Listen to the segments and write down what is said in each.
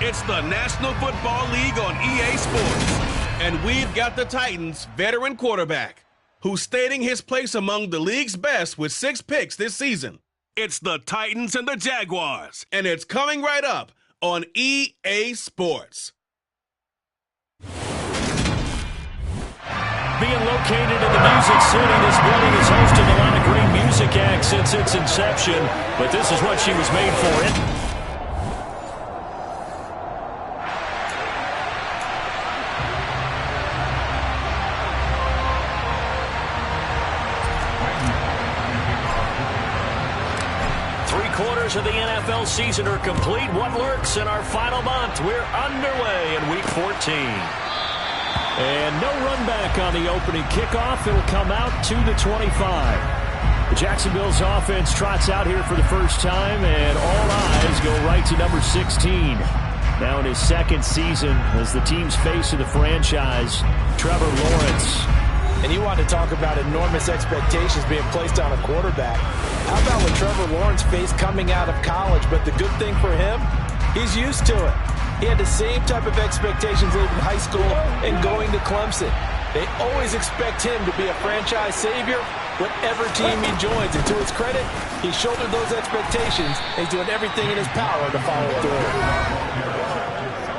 It's the National Football League on EA Sports. And we've got the Titans' veteran quarterback, who's stating his place among the league's best with 6 picks this season. It's the Titans and the Jaguars, and it's coming right up on EA Sports. Being located in the Music City, this building has hosted a lot of great music acts since its inception, but this is what she was made for. It. 3/4 of the NFL season are complete. What lurks in our final month? We're underway in Week 14. And no run back on the opening kickoff. It'll come out to the 25. The Jacksonville's offense trots out here for the first time, and all eyes go right to number 16. Now in his second season as the team's face of the franchise, Trevor Lawrence. And you want to talk about enormous expectations being placed on a quarterback. How about what Trevor Lawrence faced coming out of college? But the good thing for him, he's used to it. He had the same type of expectations leaving high school and going to Clemson. They always expect him to be a franchise savior, whatever team he joins. And to his credit, he shouldered those expectations, and he's doing everything in his power to follow through.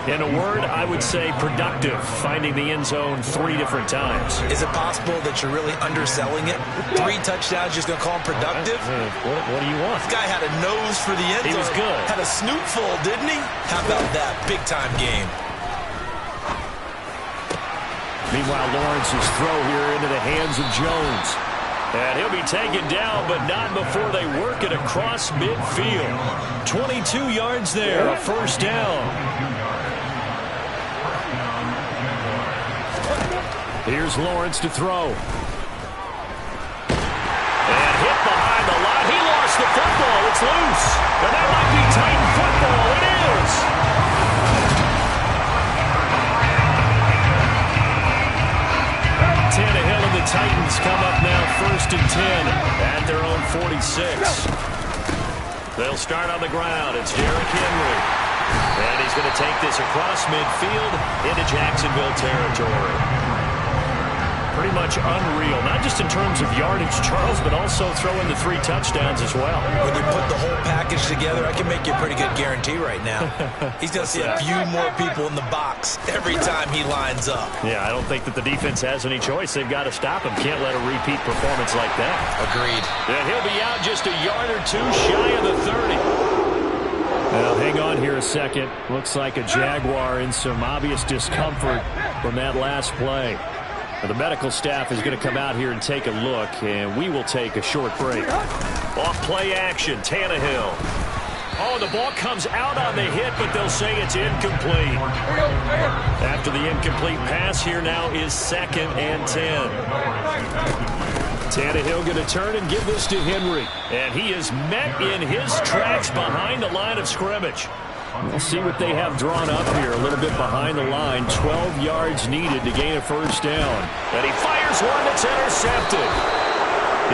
In a word, I would say productive, finding the end zone 3 different times. Is it possible that you're really underselling it? 3 touchdowns, just going to call him productive? What do you want? This guy had a nose for the end zone. He was good. Had a snoot full, didn't he? How about that? Big-time game. Meanwhile, Lawrence's throw here into the hands of Jones. And he'll be taken down, but not before they work it across midfield. 22 yards there, a first down. Here's Lawrence to throw. And hit behind the line. He lost the football. It's loose. And that might be Titan football. It is. Tannehill and the Titans come up now 1st and 10 at their own 46. They'll start on the ground. It's Derrick Henry. And he's going to take this across midfield into Jacksonville territory. Pretty much unreal, not just in terms of yardage, Charles, but also throwing the 3 touchdowns as well. When you put the whole package together, I can make you a pretty good guarantee right now. He's going to see a few more people in the box every time he lines up. Yeah, I don't think that the defense has any choice. They've got to stop him. Can't let a repeat performance like that. Agreed. And he'll be out just a yard or 2 shy of the 30. Now, hang on here a second. Looks like a Jaguar in some obvious discomfort from that last play. The medical staff is going to come out here and take a look, and we will take a short break. Off play action, Tannehill. Oh, the ball comes out on the hit, but they'll say it's incomplete. After the incomplete pass, here now is 2nd and 10. Tannehill going to turn and give this to Henry. And he is met in his tracks behind the line of scrimmage. We'll see what they have drawn up here. A little bit behind the line. 12 yards needed to gain a first down. And he fires one that's intercepted.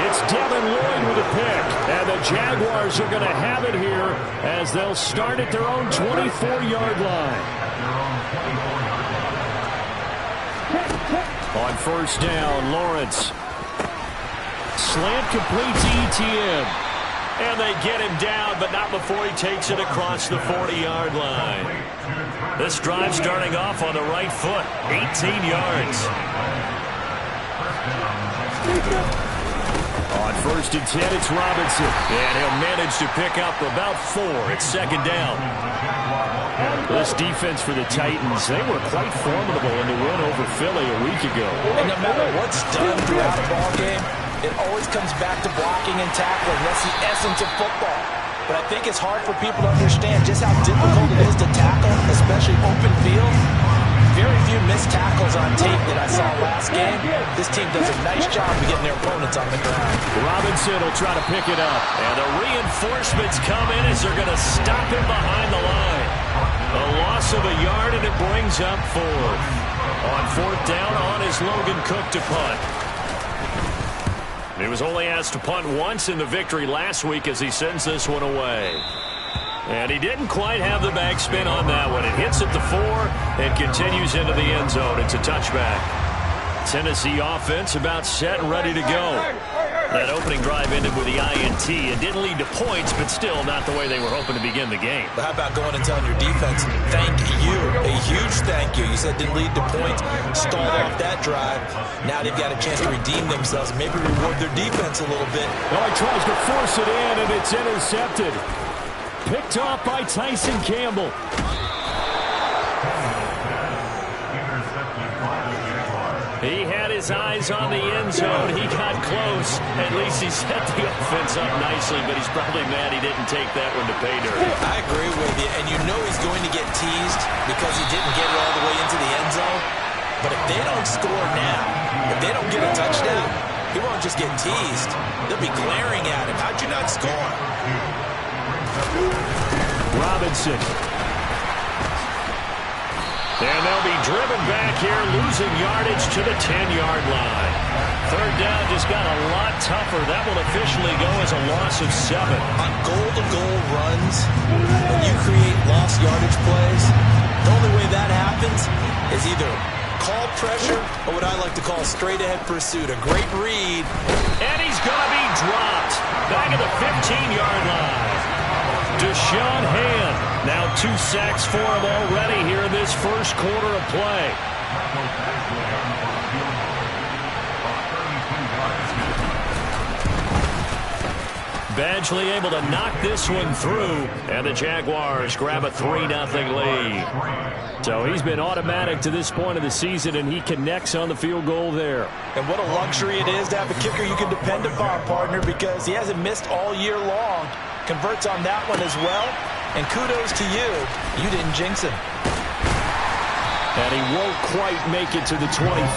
It's Devin Lloyd with a pick. And the Jaguars are going to have it here as they'll start at their own 24-yard line. On first down, Lawrence. Slant complete to ETN. And they get him down, but not before he takes it across the 40-yard line. This drive starting off on the right foot, 18 yards. On 1st and 10, it's Robinson. And he'll manage to pick up about 4. It's 2nd down. This defense for the Titans, they were quite formidable in the win over Philly a week ago. And no matter what's done throughout the ball game, it always comes back to blocking and tackling. That's the essence of football. But I think it's hard for people to understand just how difficult it is to tackle, especially open field. Very few missed tackles on tape that I saw last game. This team does a nice job of getting their opponents on the ground. Robinson will try to pick it up. And the reinforcements come in as they're going to stop him behind the line. A loss of a yard, and it brings up 4th. On 4th down, on is Logan Cook to punt. He was only asked to punt once in the victory last week as he sends this one away. And he didn't quite have the backspin on that one. It hits at the 4 and continues into the end zone. It's a touchback. Tennessee offense about set and ready to go. That opening drive ended with the INT. It didn't lead to points, but still not the way they were hoping to begin the game. But how about going and telling your defense, thank you, a huge thank you. You said didn't lead to points, stalled off that drive. Now they've got a chance to redeem themselves, maybe reward their defense a little bit. Oh, he tries to force it in, and it's intercepted. Picked off by Tyson Campbell. He had his eyes on the end zone. He got close. At least he set the offense up nicely, but he's probably mad he didn't take that one to pay dirt. I agree with you, and you know he's going to get teased because he didn't get it all the way into the end zone. But if they don't score now, if they don't get a touchdown, he won't just get teased. They'll be glaring at him. How'd you not score? Robinson. And they'll be driven back here, losing yardage to the 10-yard line. Third down just got a lot tougher. That will officially go as a loss of 7. On goal-to-goal runs, when you create lost yardage plays, the only way that happens is either call pressure or what I like to call straight-ahead pursuit. A great read. And he's going to be dropped back at the 15-yard line. Deshaun Hand, now 2 sacks for him already here in this first quarter of play. Badgley able to knock this one through, and the Jaguars grab a 3-0 lead. So he's been automatic to this point of the season, and he connects on the field goal there. And what a luxury it is to have a kicker you can depend upon, partner, because he hasn't missed all year long. Converts on that one as well, and kudos to you. You didn't jinx him. And he won't quite make it to the 25.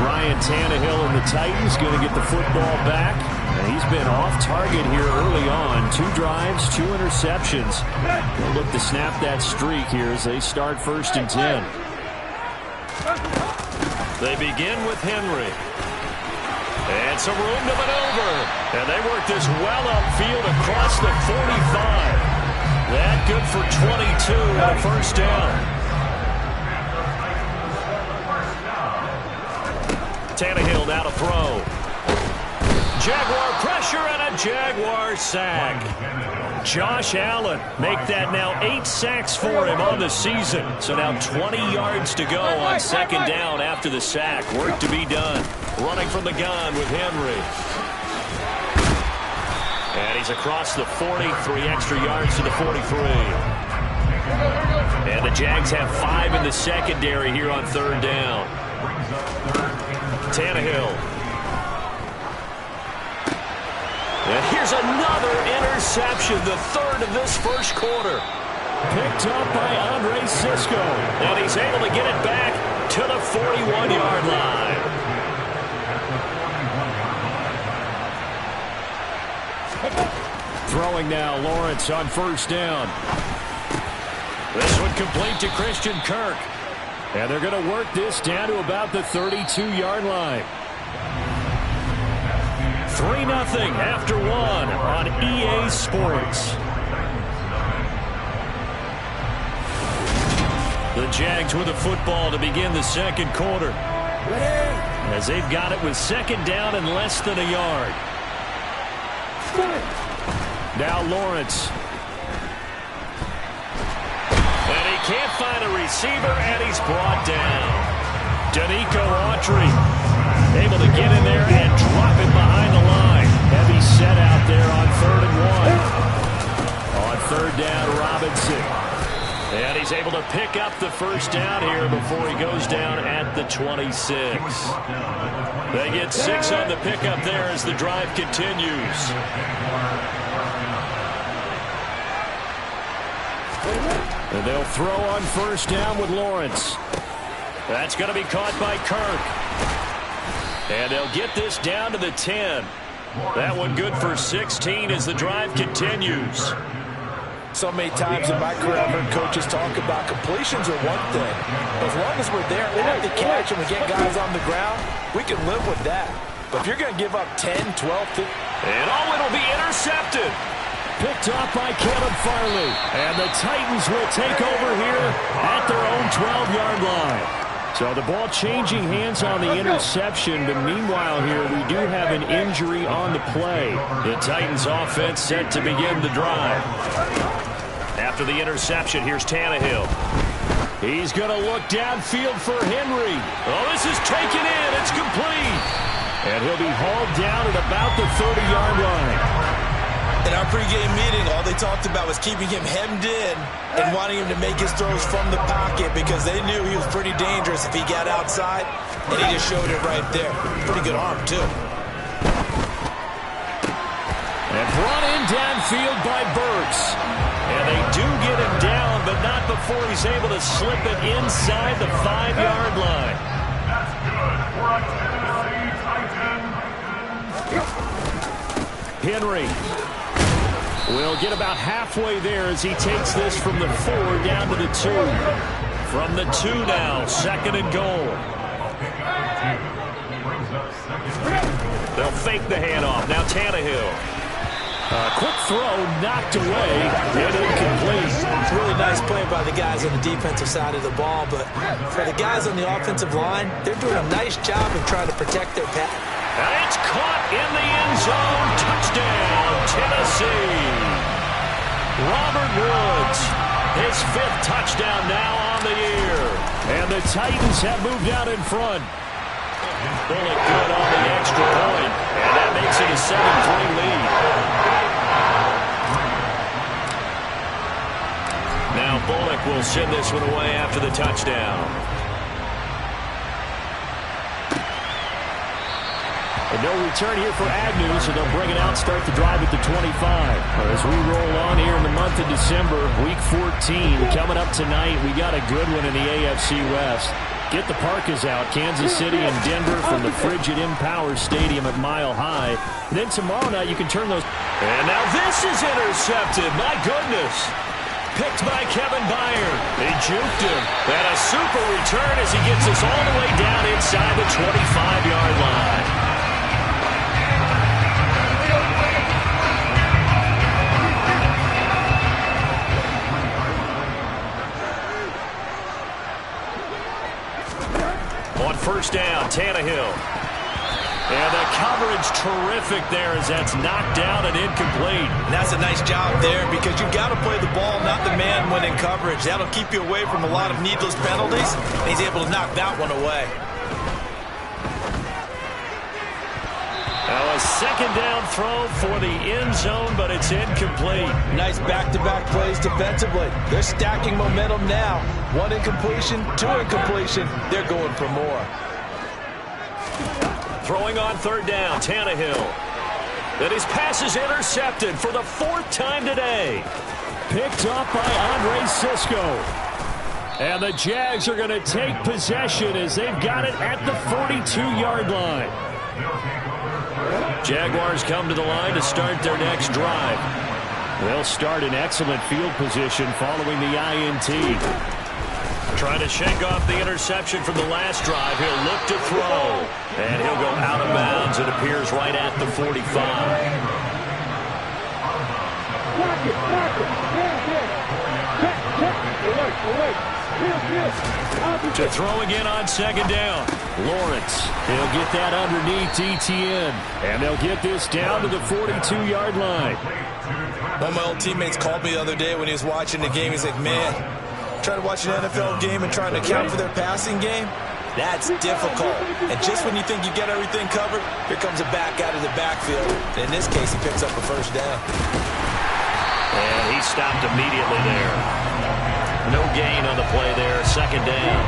Ryan Tannehill and the Titans going to get the football back. And he's been off target here early on. 2 drives, 2 interceptions. They'll look to snap that streak here as they start 1st and 10. They begin with Henry. And some room to maneuver. And they work this well upfield across the 45. That good for 22 on 1st down. Tannehill now to throw. Jaguar pressure and a Jaguar sack. Josh Allen make that now 8 sacks for him on the season. So now 20 yards to go on 2nd down after the sack. Work to be done. Running from the gun with Henry. And he's across the 40, 3 extra yards to the 43. And the Jags have 5 in the secondary here on 3rd down. Tannehill. And here's another interception, the 3rd of this first quarter. Picked up by Andre Cisco. And he's able to get it back to the 41-yard line. Throwing now, Lawrence on 1st down. This one complete to Christian Kirk. And they're going to work this down to about the 32-yard line. 3-0 after 1 on EA Sports. The Jags with the football to begin the 2nd quarter. As they've got it with 2nd down and less than a yard. Now Lawrence. And he can't find a receiver, and he's brought down. Danico Autry able to get in there and drop it behind the line. Heavy set out there on 3rd and 1. On 3rd down, Robinson. And he's able to pick up the 1st down here before he goes down at the 26. They get 6 on the pickup there as the drive continues. And they'll throw on 1st down with Lawrence. That's going to be caught by Kirk. And they'll get this down to the 10. That one good for 16 as the drive continues. So many times in my career, I've heard coaches talk about completions are one thing. As long as we're there at the catch and we get guys on the ground, we can live with that. But if you're going to give up 10, 12, 15... And it'll be intercepted. picked off by Caleb Farley. And the Titans will take over here at their own 12-yard line. So the ball changing hands on the interception, but meanwhile here we do have an injury on the play. The Titans offense set to begin the drive. After the interception, here's Tannehill. He's going to look downfield for Henry. Oh, this is taken in. It's complete. And he'll be hauled down at about the 30-yard line. In our pregame meeting, all they talked about was keeping him hemmed in and wanting him to make his throws from the pocket because they knew he was pretty dangerous if he got outside, and he just showed it right there. Pretty good arm, too. And brought in downfield by Burks. And they do get him down, but not before he's able to slip it inside the 5-yard line. That's good for a Tennessee Titan. Henry will get about halfway there as he takes this from the 4 down to the 2. From the 2 now, 2nd and goal. They'll fake the handoff. Now Tannehill. Quick throw, knocked away, and incomplete. It's really nice play by the guys on the defensive side of the ball, but for the guys on the offensive line, they're doing a nice job of trying to protect their pass. And it's caught in the end zone. Touchdown, Tennessee. Robert Woods, his 5th touchdown now on the year. And the Titans have moved out in front. Bullock good on the extra point, and that makes it a 7-3 lead. Now Bullock will send this one away after the touchdown. And no return here for Agnew, so they'll bring it out, start the drive at the 25. As we roll on here in the month of December, Week 14, coming up tonight, we got a good one in the AFC West. Get the Parkas out, Kansas City and Denver from the frigid Empower Stadium at Mile High. And then tomorrow night you can turn those. And now this is intercepted, my goodness. Picked by Kevin Byard. They juked him. And a super return as he gets us all the way down inside the 25-yard line. On first down, Tannehill. And the coverage terrific there as that's knocked down and incomplete. And that's a nice job there because you've got to play the ball, not the man when in coverage. That'll keep you away from a lot of needless penalties, and he's able to knock that one away. Now a 2nd down throw for the end zone, but it's incomplete. Nice back-to-back plays defensively. They're stacking momentum now. 1 incompletion, 2 incompletion. They're going for more. Throwing on 3rd down, Tannehill. And his pass is intercepted for the 4th time today. Picked up by Andre Cisco. And the Jags are going to take possession as they've got it at the 42-yard line. Jaguars come to the line to start their next drive. They'll start in excellent field position following the INT. Trying to shake off the interception from the last drive. He'll look to throw. And he'll go out of bounds. It appears right at the 45. To throw again on 2nd down. Lawrence. He'll get that underneath ETN. And they'll get this down to the 42-yard line. One of my old teammates called me the other day when he was watching the game. He's like, man, trying to watch an NFL game and trying to account for their passing game, that's difficult. And just when you think you get everything covered, here comes a back out of the backfield. And in this case, he picks up a 1st down. And he stopped immediately there. No gain on the play there. 2nd down.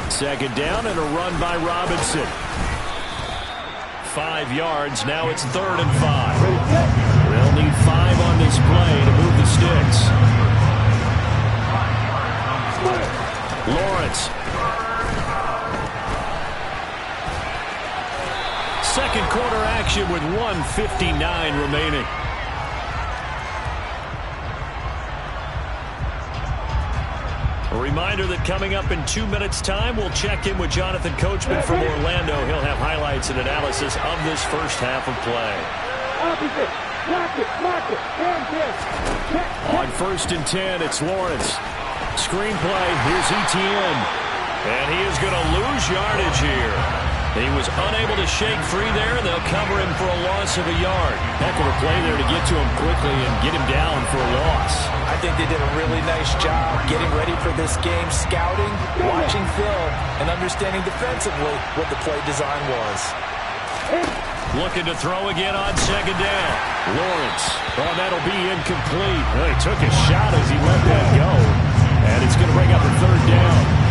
Second down and a run by Robinson. 5 yards. Now it's 3rd and 5. They'll need 5 on this play to move the sticks. Lawrence. Second quarter action with 1:59 remaining. A reminder that coming up in 2 minutes' time, we'll check in with Jonathan Coachman from Orlando. He'll have highlights and analysis of this first half of play. On 1st and 10, it's Lawrence. Screenplay, here's Etienne. And he is going to lose yardage here. He was unable to shake free there, and they'll cover him for a loss of a yard. Heck of a play there to get to him quickly and get him down for a loss. I think they did a really nice job getting ready for this game, scouting, watching film, and understanding defensively what the play design was. Looking to throw again on 2nd down. Lawrence. Oh, that'll be incomplete. Well, he took a shot as he let that go. And it's going to bring up a 3rd down.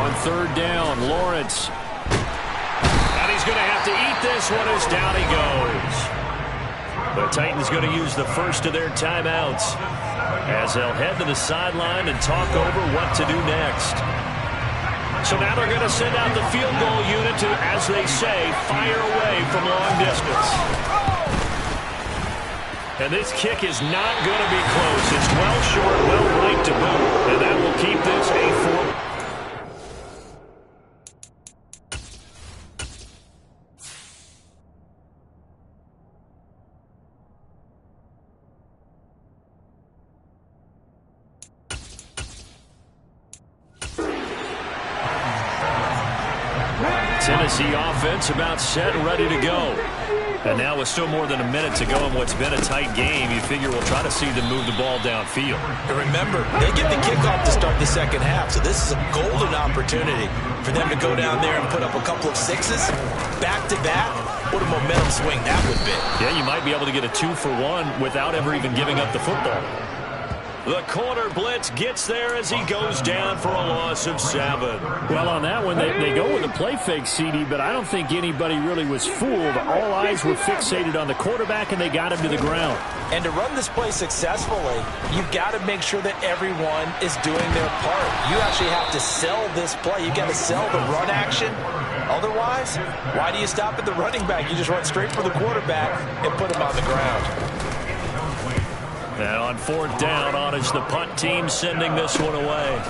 On 3rd down, Lawrence. And he's going to have to eat this one as down he goes. The Titans going to use the first of their timeouts as they'll head to the sideline and talk over what to do next. So now they're going to send out the field goal unit to, as they say, fire away from long distance. And this kick is not going to be close. It's well short, well right to boot. And that will keep this a 4. Tennessee offense about set and ready to go. And now with still more than a minute to go in what's been a tight game, you figure we'll try to see them move the ball downfield. And remember, they get the kickoff to start the second half, so this is a golden opportunity for them to go down there and put up a couple of sixes back-to-back. What a momentum swing that would be. Yeah, you might be able to get a 2-for-1 without ever even giving up the football. The corner blitz gets there as he goes down for a loss of 7. Well, on that one, they go with a play fake, CD, but I don't think anybody really was fooled. All eyes were fixated on the quarterback, and they got him to the ground. And to run this play successfully, you've got to make sure that everyone is doing their part. You actually have to sell this play. You've got to sell the run action. Otherwise, why do you stop at the running back? You just run straight for the quarterback and put him on the ground. And on 4th down, on is the punt team sending this one away.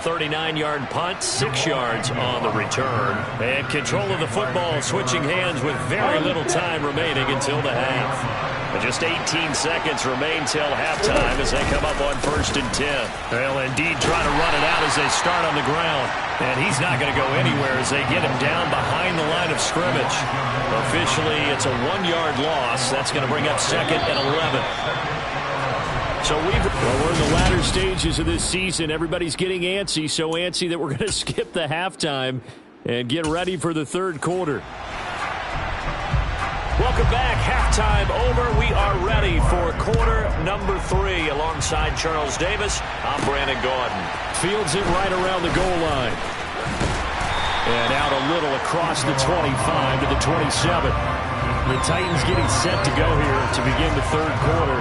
.39-yard punt, 6 yards on the return. And control of the football, switching hands with very little time remaining until the half. And just 18 seconds remain till halftime as they come up on 1st and 10. They'll indeed try to run it out as they start on the ground. And he's not going to go anywhere as they get him down behind the line of scrimmage. Officially, it's a 1-yard loss. That's going to bring up 2nd and 11. So we're in the latter stages of this season. Everybody's getting antsy, so antsy that we're going to skip the halftime and get ready for the 3rd quarter. Welcome back. Halftime over. We are ready for quarter number 3. Alongside Charles Davis, I'm Brandon Gaudin. Fields it right around the goal line. And out a little across the 25 to the 27. The Titans getting set to go here to begin the 3rd quarter.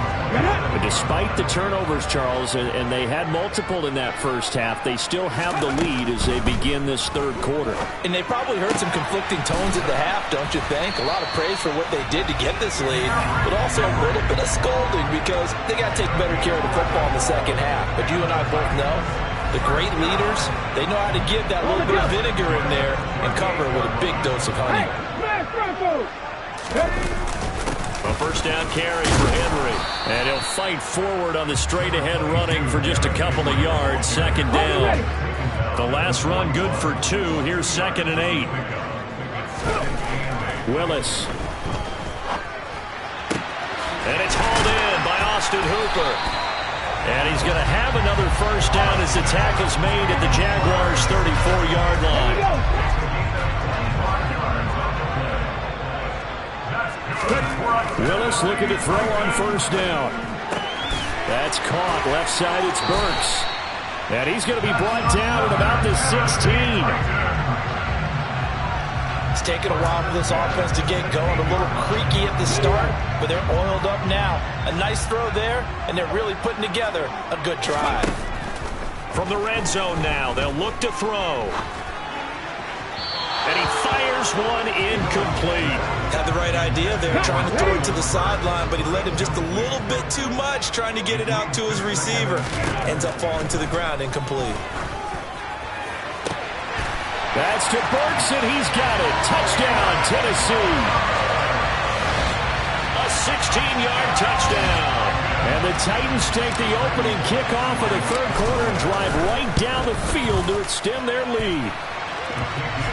But despite the turnovers, Charles, and they had multiple in that first half, they still have the lead as they begin this 3rd quarter. And they probably heard some conflicting tones at the half, don't you think? A lot of praise for what they did to get this lead, but also a little bit of scolding because they got to take better care of the football in the second half. But you and I both know the great leaders, they know how to give that little bit of vinegar in there and cover it with a big dose of honey. A 1st down carry for Henry. And he'll fight forward on the straight-ahead running for just a couple of yards. 2nd down. The last run good for 2. Here's 2nd and 8. Willis. And it's hauled in by Austin Hooper. And he's going to have another 1st down as the tackle's made at the Jaguars' 34-yard line. Willis looking to throw on 1st down. That's caught. Left side, it's Burks. And he's going to be brought down at about the 16. It's taken a while for this offense to get going. A little creaky at the start, but they're oiled up now. A nice throw there, and they're really putting together a good drive. From the red zone now, they'll look to throw. And he fires First one incomplete. Had the right idea there, trying to throw it to the sideline, but he led him just a little bit too much, trying to get it out to his receiver. Ends up falling to the ground, incomplete. That's to Burks, and he's got it. Touchdown, Tennessee. A 16-yard touchdown. And the Titans take the opening kickoff of the third quarter and drive right down the field to extend their lead.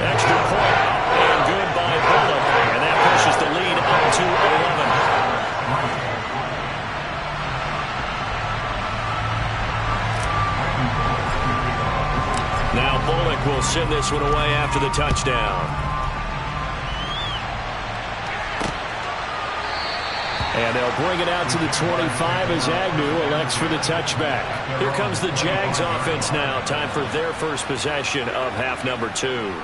Extra point, and good by Bullock. And that pushes the lead up to 11. Now Bullock will send this one away after the touchdown. And they'll bring it out to the 25 as Agnew elects for the touchback. Here comes the Jags offense now. Time for their first possession of half number 2.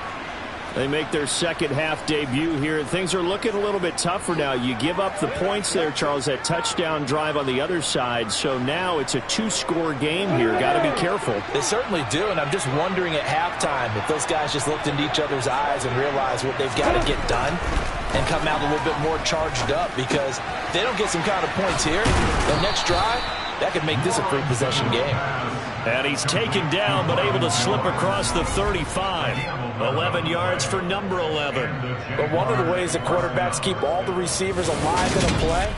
They make their second half debut here, and things are looking a little bit tougher now. You give up the points there, Charles, that touchdown drive on the other side. So now it's a 2-score game here. Got to be careful. They certainly do, and I'm just wondering at halftime if those guys just looked into each other's eyes and realized what they've got to get done and come out a little bit more charged up, because if they don't get some kind of points here, the next drive, that could make this a free possession game. And he's taken down, but able to slip across the 35. 11 yards for number 11. But one of the ways that quarterbacks keep all the receivers alive in a play,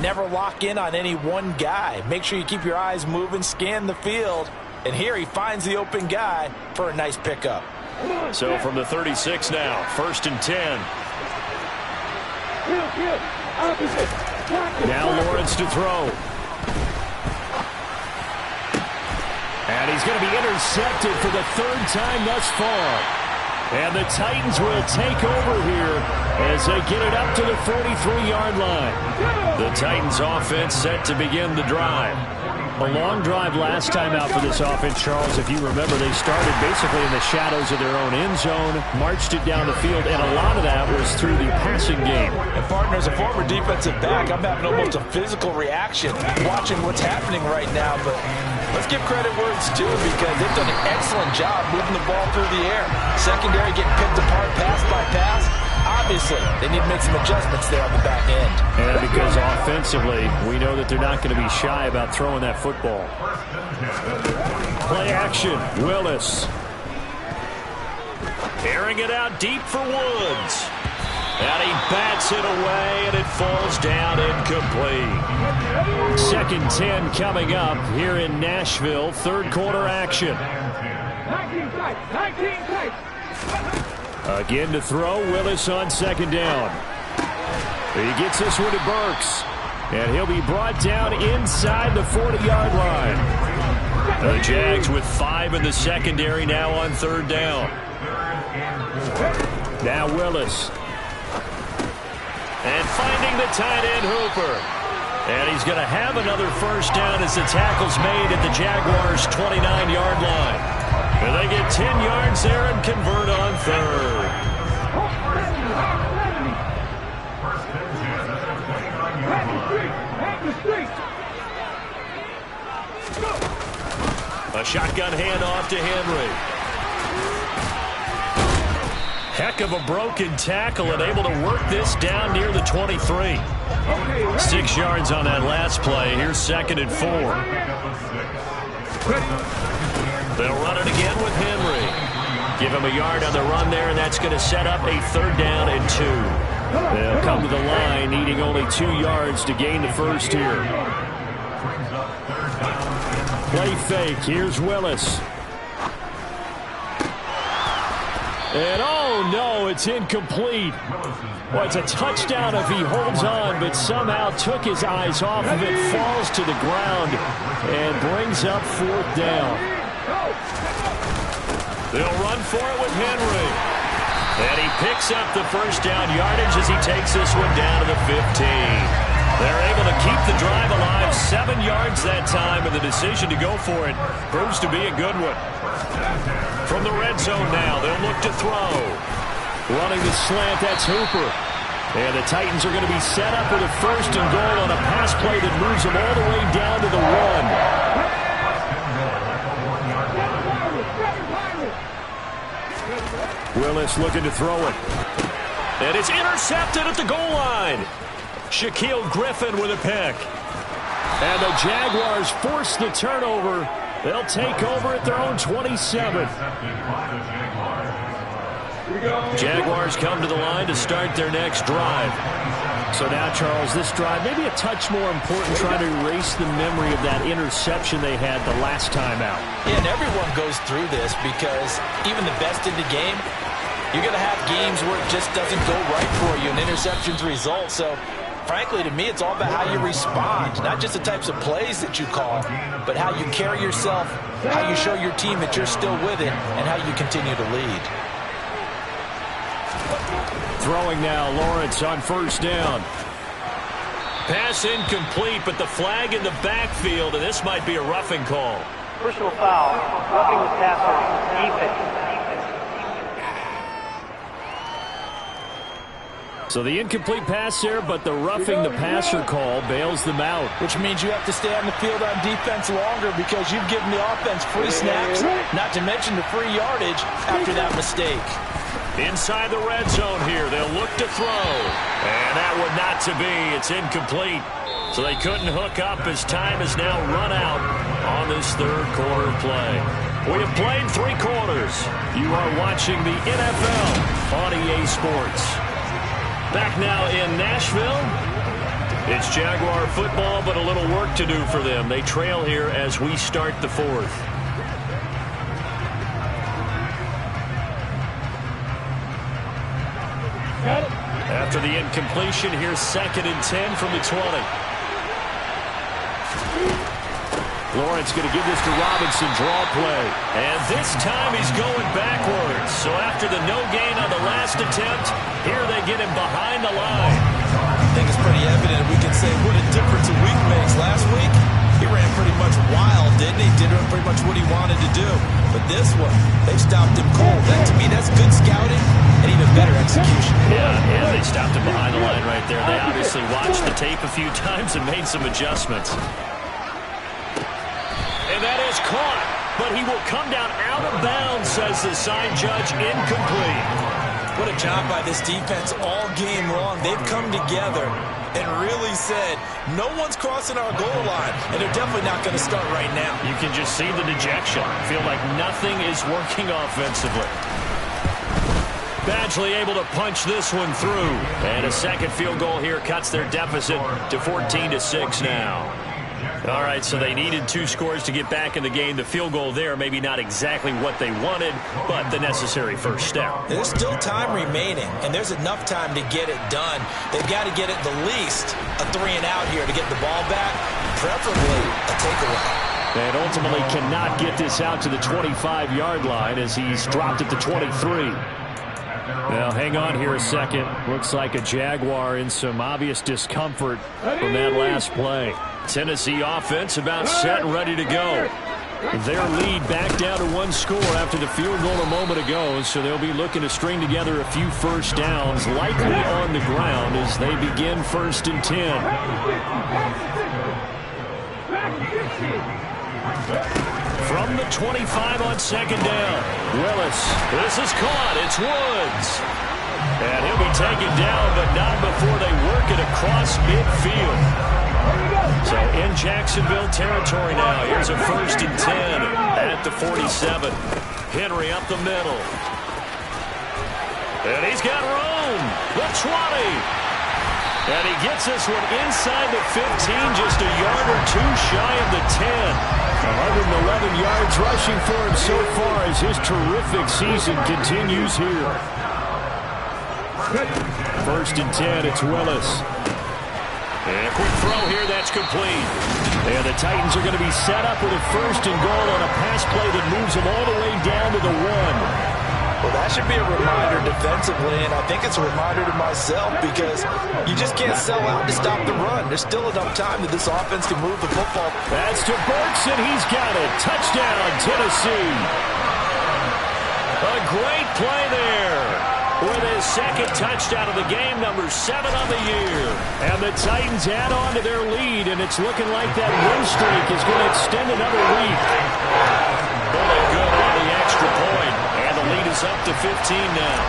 never lock in on any one guy. Make sure you keep your eyes moving, scan the field. And here he finds the open guy for a nice pickup. So from the 36 now, 1st and 10. Now Lawrence to throw. And he's going to be intercepted for the 3rd time thus far. And the Titans will take over here as they get it up to the 43-yard line. The Titans offense set to begin the drive. A long drive last time out for this offense, Charles. If you remember, they started basically in the shadows of their own end zone, marched it down the field, and a lot of that was through the passing game. And partner, as a former defensive back, I'm having almost a physical reaction watching what's happening right now. But let's give credit where it's due, because they've done an excellent job moving the ball through the air. Secondary getting picked apart pass by pass. Obviously, they need to make some adjustments there on the back end. And because offensively, we know that they're not going to be shy about throwing that football. Play action, Willis. Airing it out deep for Woods. And he bats it away, and it falls down incomplete. 2nd and 10 coming up here in Nashville. 3rd quarter action. 19 tight. Again to throw, Willis on 2nd down. He gets this one to Burks. And he'll be brought down inside the 40-yard line. The Jags with 5 in the secondary now on 3rd down. Now Willis. And finding the tight end Hooper. And he's going to have another 1st down as the tackle's made at the Jaguars' 29-yard line. And they get 10 yards there and convert on 3rd. A shotgun handoff to Henry. Heck of a broken tackle, and able to work this down near the 23. 6 yards on that last play. Here's 2nd and 4. They'll run it again with Henry. Give him a yard on the run there, and that's going to set up a 3rd down and 2. They'll come to the line, needing only 2 yards to gain the 1st here. Play fake. Here's Willis. And oh no, it's incomplete. Well, it's a touchdown if he holds on, but somehow took his eyes off of it, falls to the ground, and brings up 4th down. They'll run for it with Henry. And he picks up the 1st down yardage as he takes this one down to the 15. They're able to keep the drive alive, 7 yards that time, and the decision to go for it proves to be a good one. From the red zone now, they'll look to throw. Running the slant, that's Hooper. And the Titans are going to be set up with a 1st and goal on a pass play that moves them all the way down to the 1. Willis looking to throw it. And it's intercepted at the goal line. Shaquille Griffin with a pick. And the Jaguars force the turnover. They'll take over at their own 27. Jaguars come to the line to start their next drive. So now, Charles, this drive maybe a touch more important, trying to erase the memory of that interception they had the last time out. Yeah, and everyone goes through this because even the best in the game, you're going to have games where it just doesn't go right for you, and interceptions result. So, frankly, to me, it's all about how you respond, not just the types of plays that you call, but how you carry yourself, how you show your team that you're still with it, and how you continue to lead. Throwing now, Lawrence on first down. Pass incomplete, but the flag in the backfield, and this might be a roughing call. Personal foul, roughing the passer, defense. So the incomplete pass there, but the roughing the passer call bails them out. Which means you have to stay on the field on defense longer because you've given the offense free snaps, not to mention the free yardage after that mistake. Inside the red zone here, they'll look to throw. And that one not to be. It's incomplete. So they couldn't hook up as time is now run out on this third quarter play. We have played 3 quarters. You are watching the NFL on EA Sports. Back now in Nashville. It's Jaguar football, but a little work to do for them. They trail here as we start the fourth. After the incompletion, here's 2nd and 10 from the 20. Lawrence going to give this to Robinson, draw play. And this time he's going backwards. So after the no gain on the last attempt, here they get him behind the line. I think it's pretty evident we can say what a difference a week makes. Last week, he ran pretty much wild, didn't he? Did pretty much what he wanted to do. But this one, they stopped him cold. That, to me, that's good scouting and even better execution. Yeah, they stopped him behind the line right there. They obviously watched the tape a few times and made some adjustments. And that is caught, but he will come down out of bounds, says the sign judge, incomplete. What a job by this defense all game long. They've come together and really said, no one's crossing our goal line, and they're definitely not going to start right now. You can just see the dejection. Feel like nothing is working offensively. Badgley able to punch this one through. And a second field goal here cuts their deficit to 14-6 now. All right, so they needed 2 scores to get back in the game. The field goal there, maybe not exactly what they wanted, but the necessary first step. There's still time remaining, and there's enough time to get it done. They've got to get at the least a 3-and-out here to get the ball back, preferably a takeaway. And ultimately cannot get this out to the 25-yard line as he's dropped at the 23. Now, hang on here a second. Looks like a Jaguar in some obvious discomfort from that last play. Tennessee offense about set and ready to go. Their lead back down to 1 score after the field goal a moment ago, so they'll be looking to string together a few first downs, likely on the ground as they begin 1st and 10. From the 25 on 2nd down, Willis. This is caught. It's Woods. And he'll be taken down, but not before they work it across midfield. So in Jacksonville territory now. Here's a 1st and 10 at the 47. Henry up the middle. And he's got room. The 20. And he gets this one inside the 15, just a yard or 2 shy of the 10. 111 yards rushing for him so far as his terrific season continues here. 1st and 10, it's Willis. And a quick throw here, that's complete. And the Titans are going to be set up with a 1st and goal on a pass play that moves them all the way down to the 1. Well, that should be a reminder defensively, and I think it's a reminder to myself because you just can't sell out to stop the run. There's still enough time that this offense can move the football. That's to Burks, and he's got it. Touchdown, Tennessee. A great play there with his 2nd touchdown of the game, number 7 on the year. And the Titans add on to their lead, and it's looking like that win streak is going to extend another week. Really good on the extra point. And the lead is up to 15 now.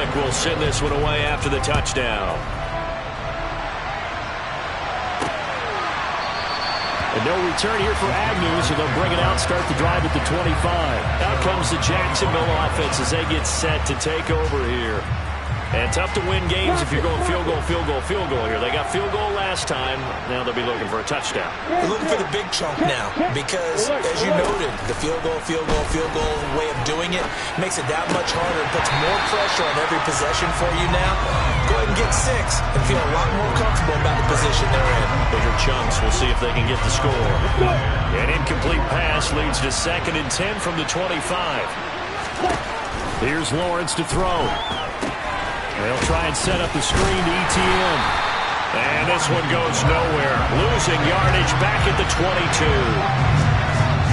Bullock will send this one away after the touchdown. And no return here for Agnew, so they'll bring it out, start the drive at the 25. Out comes the Jacksonville offense as they get set to take over here. And tough to win games if you're going field goal, field goal, field goal here. They got field goal last time. Now they'll be looking for a touchdown. They're looking for the big chunk now because, as you noted, the field goal way of doing it makes it that much harder and puts more pressure on every possession for you now. Go ahead and get 6 and feel a lot more comfortable about the position they're in. Bigger chunks. We'll see if they can get the score. An incomplete pass leads to 2nd and 10 from the 25. Here's Lawrence to throw. They'll try and set up the screen to ETN. And this one goes nowhere. Losing yardage back at the 22.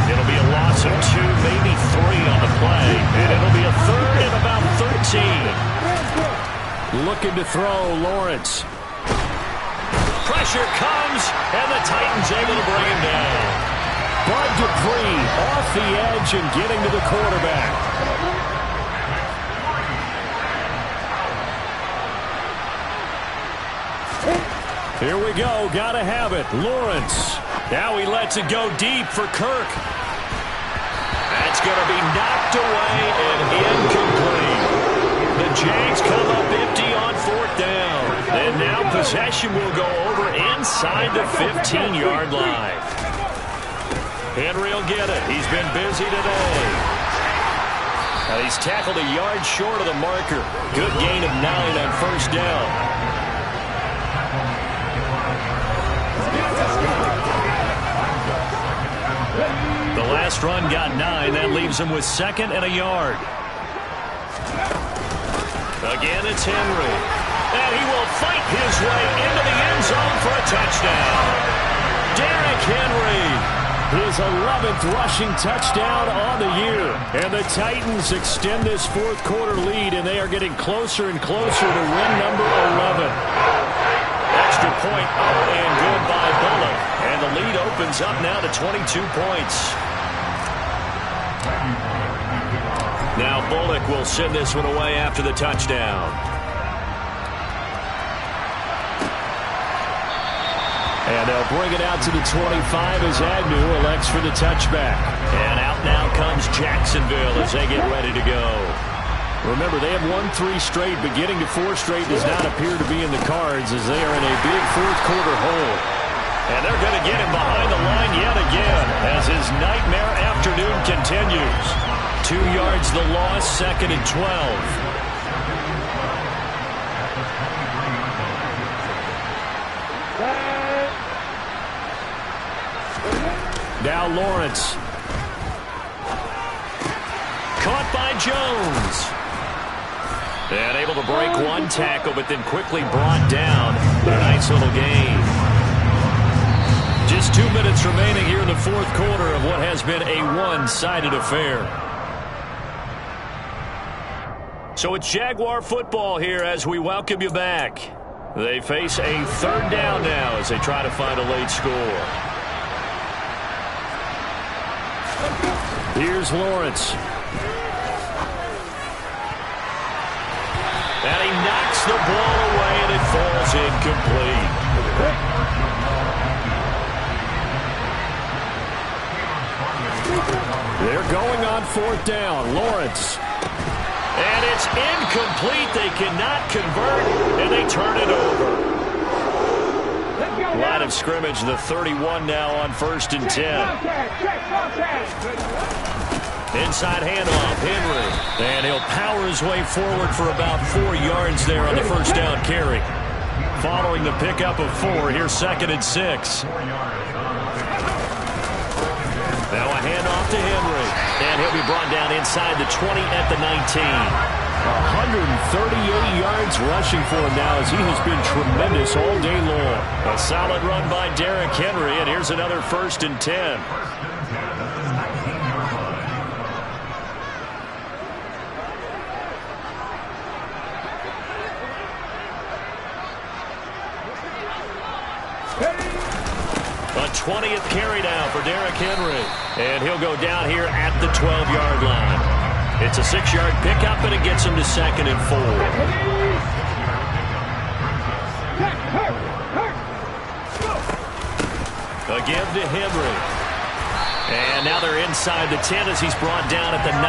It'll be a loss of 2, maybe 3 on the play. And it'll be a 3rd and about 13. Looking to throw, Lawrence. Pressure comes, and the Titans able to bring him down. Bud Dupree off the edge and getting to the quarterback. Here we go. Got to have it. Lawrence. Now he lets it go deep for Kirk. That's going to be knocked away and incomplete. The Jags come up empty on 4th down. And now possession will go over inside the 15-yard line. Henry will get it. He's been busy today. Now he's tackled a yard short of the marker. Good gain of 9 on 1st down. The last run got 9. That leaves him with 2nd and a yard. Again, it's Henry. And he will fight his way into the end zone for a touchdown. Derrick Henry. His 11th rushing touchdown on the year. And the Titans extend this 4th quarter lead, and they are getting closer and closer to win number 11. Extra point up and good by Bullock. And the lead opens up now to 22 points. Now Bullock will send this one away after the touchdown. And they'll bring it out to the 25 as Agnew elects for the touchback. And out now comes Jacksonville as they get ready to go. Remember, they have won 3 straight, but getting to 4 straight does not appear to be in the cards as they are in a big 4th quarter hole. And they're going to get him behind the line yet again as his nightmare afternoon continues. 2 yards the loss, 2nd and 12. Now Lawrence. Caught by Jones. And able to break one tackle, but then quickly brought down. But a nice little gain. Just 2 minutes remaining here in the 4th quarter of what has been a one-sided affair. So it's Jaguar football here as we welcome you back. They face a 3rd down now as they try to find a late score. Here's Lawrence. And he knocks the ball away, and it falls incomplete. They're going on 4th down. Lawrence. And it's incomplete. They cannot convert, and they turn it over. Line of scrimmage, the 31 now on 1st and 10. Inside handoff, Henry. And he'll power his way forward for about 4 yards there on the 1st down carry. Following the pickup of 4, here's 2nd and 6. Now a handoff to Henry. And he'll be brought down inside the 20 at the 19. 138 yards rushing for him now as he has been tremendous all day long. A solid run by Derrick Henry, and here's another 1st and 10. A 20th carry now for Derrick Henry. And he'll go down here at the 12-yard line. It's a 6-yard pickup, and it gets him to 2nd and 4. A give to Henry. And now they're inside the 10 as he's brought down at the 9.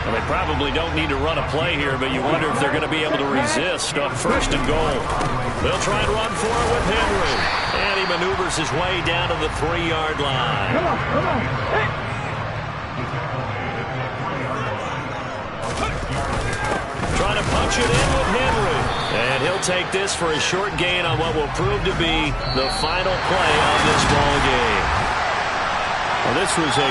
Well, they probably don't need to run a play here, but you wonder if they're going to be able to resist on 1st and goal. They'll try and run for it with Henry. And he maneuvers his way down to the 3-yard line. Trying to punch it in with Henry. And he'll take this for a short gain on what will prove to be the final play of this ball game. Well, this was a